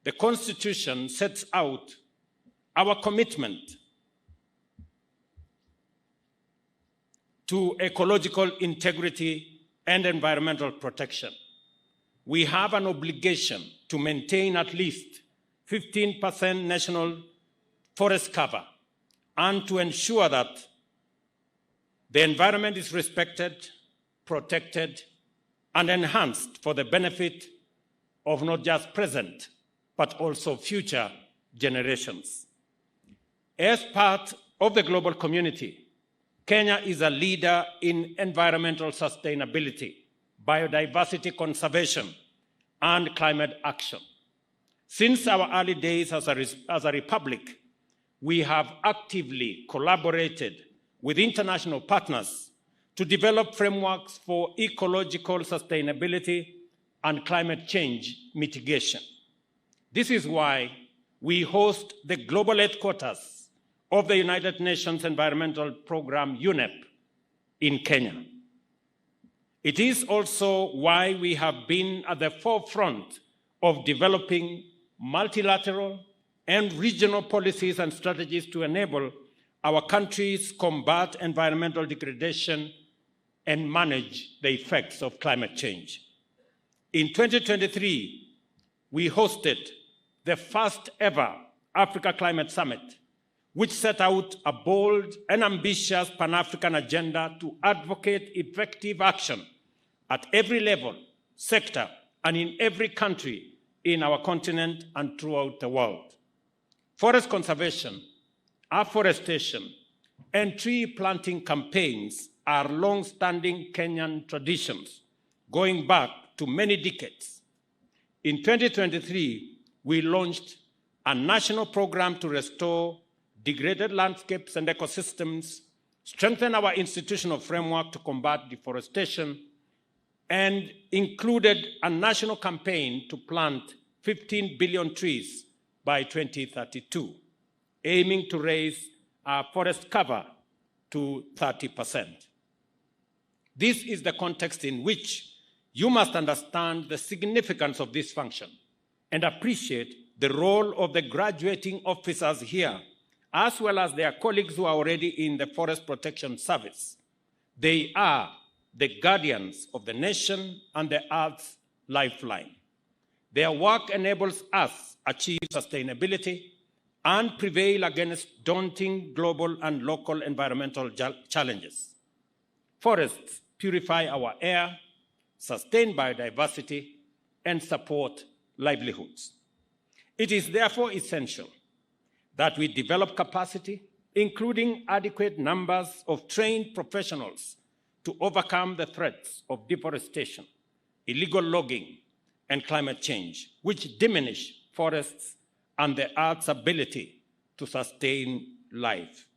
the Constitution sets out our commitment to ecological integrity and environmental protection. We have an obligation to maintain at least 15% national forest cover and to ensure that the environment is respected, protected, and enhanced for the benefit of not just present, but also future generations. As part of the global community, Kenya is a leader in environmental sustainability, biodiversity conservation, and climate action. Since our early days as a republic, we have actively collaborated with international partners to develop frameworks for ecological sustainability and climate change mitigation. This is why we host the global headquarters of the United Nations Environmental Programme, UNEP, in Kenya. It is also why we have been at the forefront of developing multilateral and regional policies and strategies to enable our countries combat environmental degradation and manage the effects of climate change. In 2023, we hosted the first ever Africa Climate Summit, which set out a bold and ambitious Pan-African agenda to advocate effective action at every level, sector, and in every country in our continent and throughout the world. Forest conservation, afforestation, and tree planting campaigns are long-standing Kenyan traditions, going back to many decades. In 2023, we launched a national program to restore degraded landscapes and ecosystems, strengthen our institutional framework to combat deforestation, and included a national campaign to plant 15 billion trees by 2032, aiming to raise our forest cover to 30%. This is the context in which you must understand the significance of this function and appreciate the role of the graduating officers here, as well as their colleagues who are already in the Forest Protection Service. They are the guardians of the nation and the Earth's lifeline. Their work enables us achieve sustainability and prevail against daunting global and local environmental challenges. Forests purify our air, sustain biodiversity, and support livelihoods. It is therefore essential that we develop capacity, including adequate numbers of trained professionals to overcome the threats of deforestation, illegal logging, and climate change, which diminish forests and the Earth's ability to sustain life.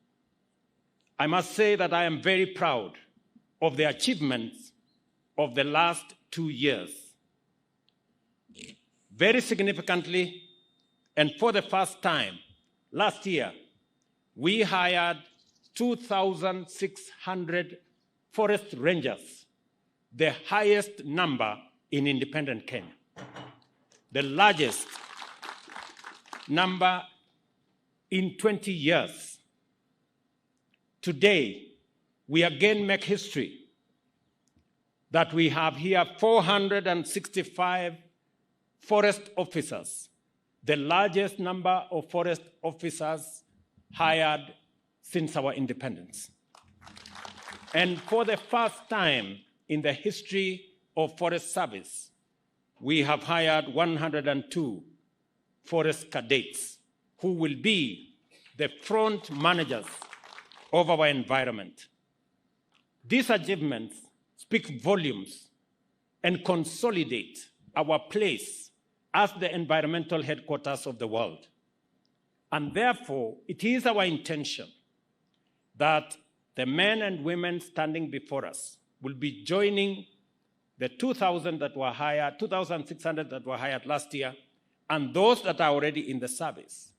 I must say that I am very proud of the achievements of the last 2 years. Very significantly, and for the first time, last year, we hired 2,600 forest rangers, the highest number in independent Kenya, the largest number in 20 years. Today, we again make history that we have here 465 forest officers, the largest number of forest officers hired since our independence. And for the first time in the history of Forest Service, we have hired 102 forest cadets who will be the front managers of our environment. These achievements speak volumes and consolidate our place as the environmental headquarters of the world. And therefore, it is our intention that the men and women standing before us will be joining the 2,000 that were hired, 2,600 that were hired last year, and those that are already in the service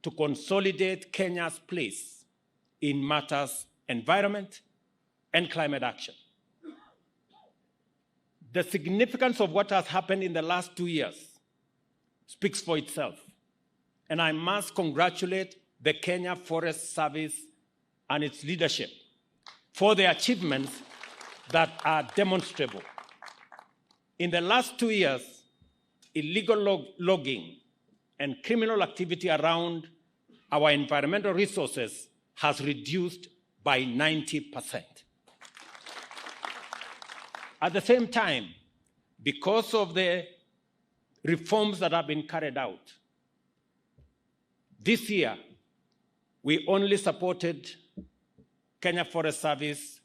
to consolidate Kenya's place in matters environment and climate action. The significance of what has happened in the last 2 years speaks for itself. And I must congratulate the Kenya Forest Service and its leadership for the achievements that are demonstrable. In the last 2 years, illegal logging and criminal activity around our environmental resources has reduced by 90%. At the same time, because of the reforms that have been carried out, this year, we only supported Kenya Forest Service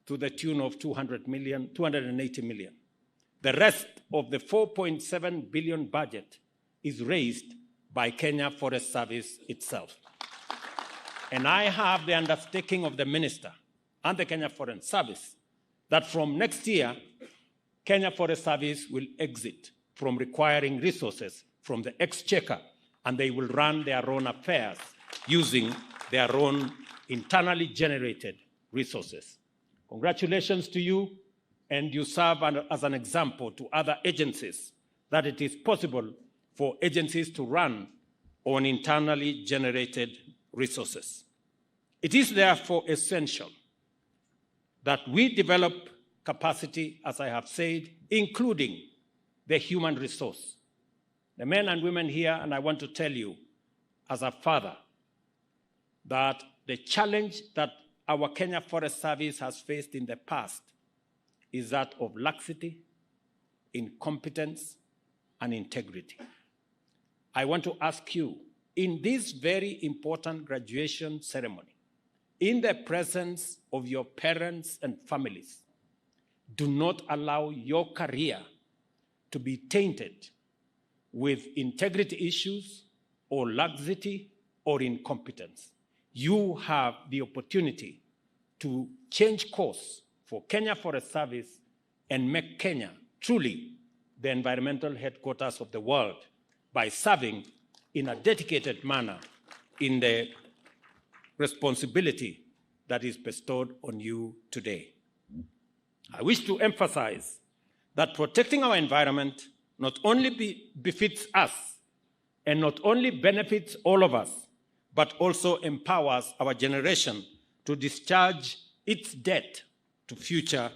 to the tune of 280 million. The rest of the 4.7 billion budget is raised by Kenya Forest Service itself. And I have the undertaking of the minister and the Kenya Forest Service that from next year, Kenya Forest Service will exit from requiring resources from the exchequer, and they will run their own affairs using their own internally generated resources. Congratulations to you, and you serve as an example to other agencies that it is possible for agencies to run on internally generated resources. It is therefore essential that we develop capacity, as I have said, including the human resource. The men and women here, and I want to tell you as a father, that the challenge that our Kenya Forest Service has faced in the past is that of laxity, incompetence, and integrity. I want to ask you, in this very important graduation ceremony, in the presence of your parents and families, do not allow your career to be tainted with integrity issues or laxity or incompetence. You have the opportunity to change course for Kenya Forest Service and make Kenya truly the environmental headquarters of the world by serving in a dedicated manner in the responsibility that is bestowed on you today. I wish to emphasize that protecting our environment not only befits us and not only benefits all of us, but also empowers our generation to discharge its debt to future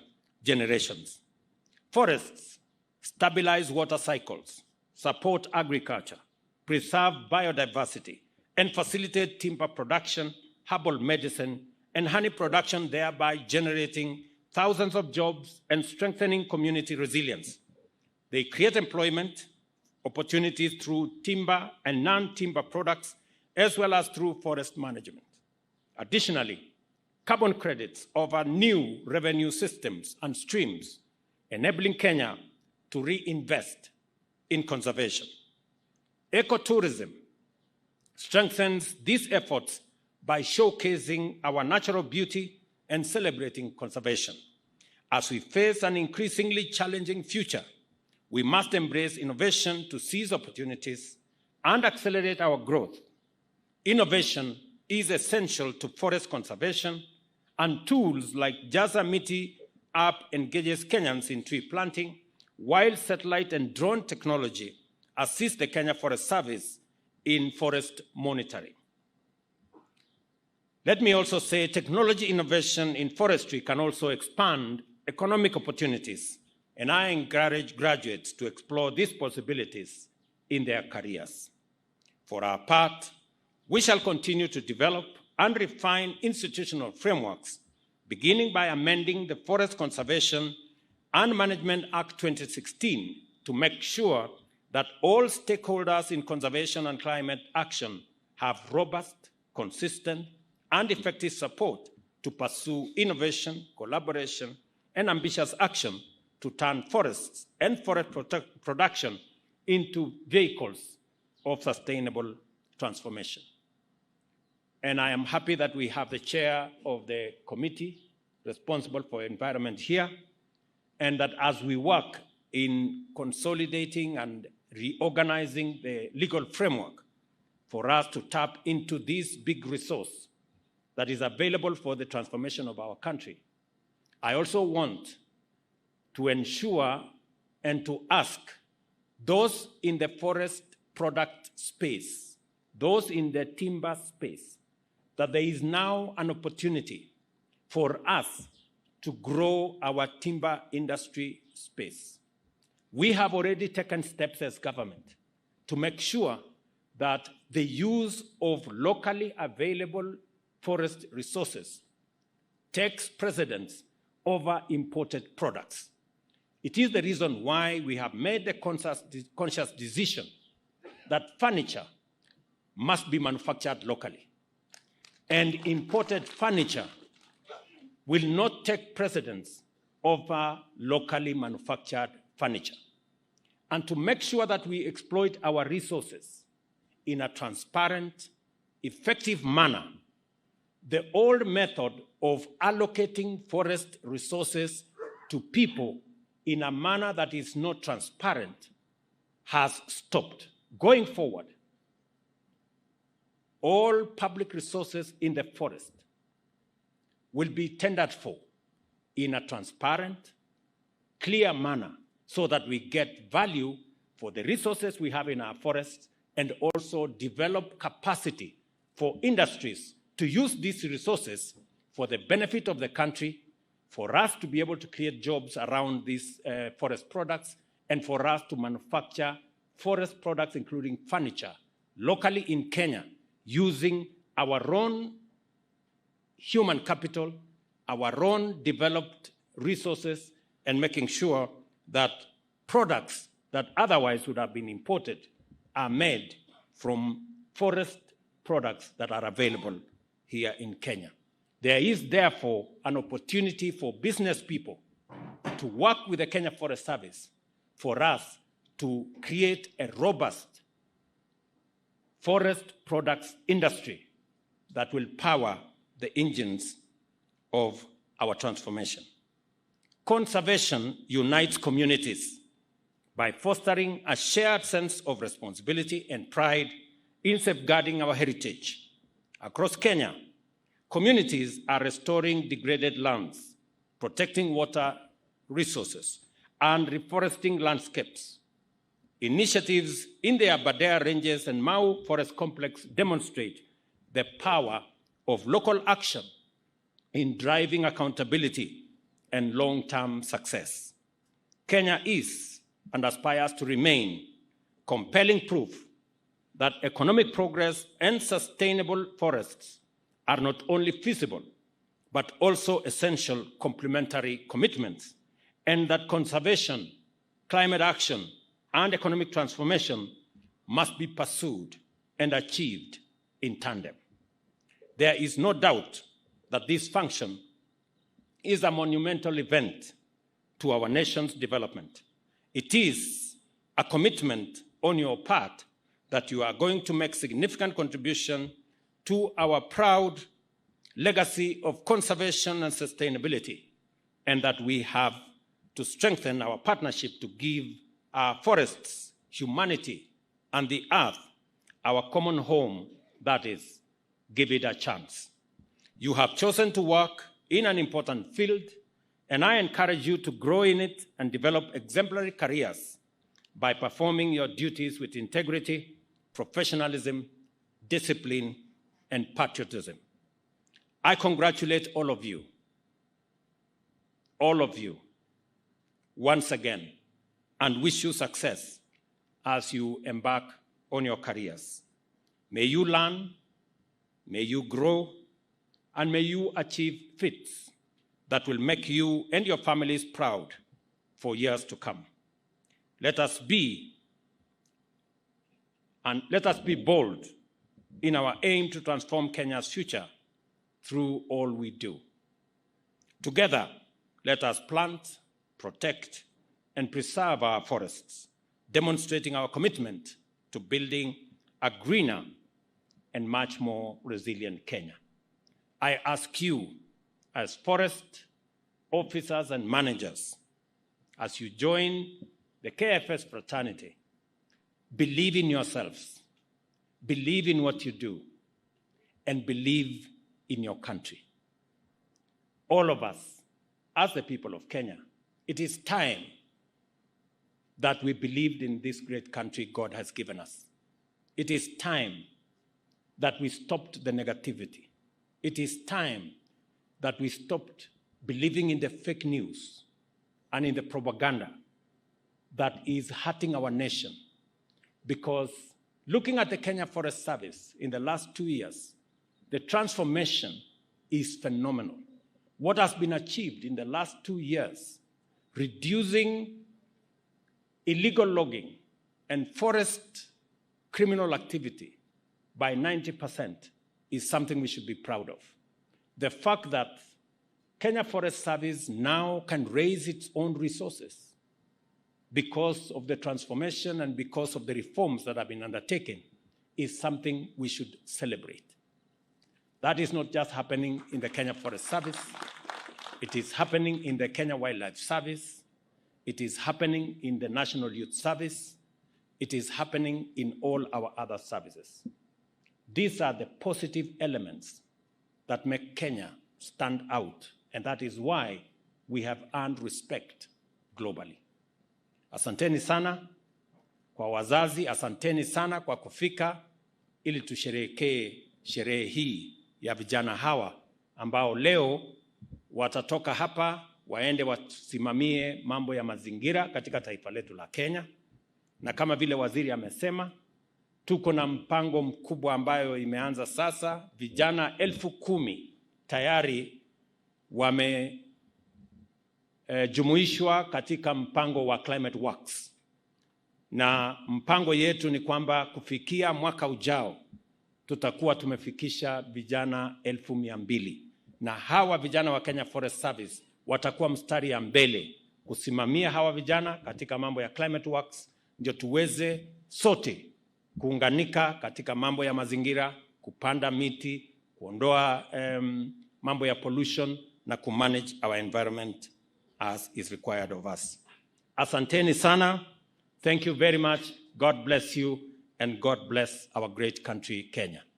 generations. Forests stabilize water cycles, support agriculture, preserve biodiversity, and facilitate timber production, herbal medicine, and honey production, thereby generating thousands of jobs and strengthening community resilience. They create employment opportunities through timber and non-timber products, as well as through forest management. Additionally, carbon credits offer new revenue systems and streams, enabling Kenya to reinvest in conservation. Ecotourism strengthens these efforts by showcasing our natural beauty and celebrating conservation. As we face an increasingly challenging future, we must embrace innovation to seize opportunities and accelerate our growth. Innovation is essential to forest conservation, and tools like Jaza Miti app engages Kenyans in tree planting, while satellite and drone technology assist the Kenya Forest Service in forest monitoring. Let me also say technology innovation in forestry can also expand economic opportunities, and I encourage graduates to explore these possibilities in their careers. For our part, we shall continue to develop and refine institutional frameworks, beginning by amending the Forest Conservation and Management Act 2016 to make sure that all stakeholders in conservation and climate action have robust, consistent, and effective support to pursue innovation, collaboration, and ambitious action to turn forests and forest production into vehicles of sustainable transformation. And I am happy that we have the chair of the committee responsible for environment here, and that as we work in consolidating and reorganizing the legal framework for us to tap into this big resource that is available for the transformation of our country, I also want to ensure and to ask those in the forest product space, those in the timber space, that there is now an opportunity for us to grow our timber industry space. We have already taken steps as government to make sure that the use of locally available forest resources takes precedence over imported products. It is the reason why we have made the conscious decision that furniture must be manufactured locally. And imported furniture will not take precedence over locally manufactured furniture. And to make sure that we exploit our resources in a transparent, effective manner, the old method of allocating forest resources to people in a manner that is not transparent has stopped. Going forward, all public resources in the forest will be tendered for in a transparent, clear manner so that we get value for the resources we have in our forests and also develop capacity for industries to use these resources for the benefit of the country, for us to be able to create jobs around these forest products, and for us to manufacture forest products, including furniture, locally in Kenya, using our own human capital, our own developed resources, and making sure that products that otherwise would have been imported are made from forest products that are available here in Kenya. There is therefore an opportunity for business people to work with the Kenya Forest Service for us to create a robust forest products industry that will power the engines of our transformation. Conservation unites communities by fostering a shared sense of responsibility and pride in safeguarding our heritage. Across Kenya, communities are restoring degraded lands, protecting water resources, and reforesting landscapes. Initiatives in the Aberdare Ranges and Mau Forest Complex demonstrate the power of local action in driving accountability and long-term success. Kenya is and aspires to remain compelling proof that economic progress and sustainable forests are not only feasible, but also essential complementary commitments, and that conservation, climate action, and economic transformation must be pursued and achieved in tandem. There is no doubt that this function is a monumental event to our nation's development. It is a commitment on your part that you are going to make significant contribution to our proud legacy of conservation and sustainability, and that we have to strengthen our partnership to give our forests, humanity, and the earth our common home, that is, give it a chance. You have chosen to work in an important field, and I encourage you to grow in it and develop exemplary careers by performing your duties with integrity, professionalism, discipline, and patriotism. I congratulate all of you, once again, and wish you success as you embark on your careers. May you learn, may you grow, and may you achieve feats that will make you and your families proud for years to come. Let us be bold in our aim to transform Kenya's future through all we do. Together, let us plant, protect, and preserve our forests, demonstrating our commitment to building a greener and much more resilient Kenya. I ask you, as forest officers and managers, as you join the KFS fraternity, believe in yourselves, believe in what you do, and believe in your country. All of us, as the people of Kenya, it is time that we believed in this great country God has given us. It is time that we stopped the negativity. It is time that we stopped believing in the fake news and in the propaganda that is hurting our nation. Because looking at the Kenya Forest Service in the last 2 years, the transformation is phenomenal. What has been achieved in the last 2 years, reducing illegal logging and forest criminal activity by 90%, is something we should be proud of. The fact that Kenya Forest Service now can raise its own resources because of the transformation and because of the reforms that have been undertaken is something we should celebrate. That is not just happening in the Kenya Forest Service. It is happening in the Kenya Wildlife Service. It is happening in the National Youth Service. It is happening in all our other services. These are the positive elements that make Kenya stand out, and that is why we have earned respect globally. Asanteni sana kwa wazazi, asanteni sana kwa kufika ili tusherehekee sherehe hii ya vijana hawa ambao leo watatoka hapa waende wasimamie mambo ya mazingira katika taifa letu la Kenya. Na kama vile waziri amesema, tuko na mpango mkubwa ambayo imeanza sasa. Vijana 10,000 tayari wamejumuishwa katika mpango wa Climate Works. Na mpango yetu ni kwamba kufikia mwaka ujao tutakuwa tumefikisha vijana 200,000. Na hawa vijana wa Kenya Forest Service watakuwa mstari ya mbele kusimamia hawa vijana katika mambo ya Climate Works, ndio tuweze sote kuunganika katika mambo ya mazingira, kupanda miti, kuondoa mambo ya pollution na kumanage our environment as is required of us. Asanteni sana. Thank you very much. God bless you and God bless our great country, Kenya.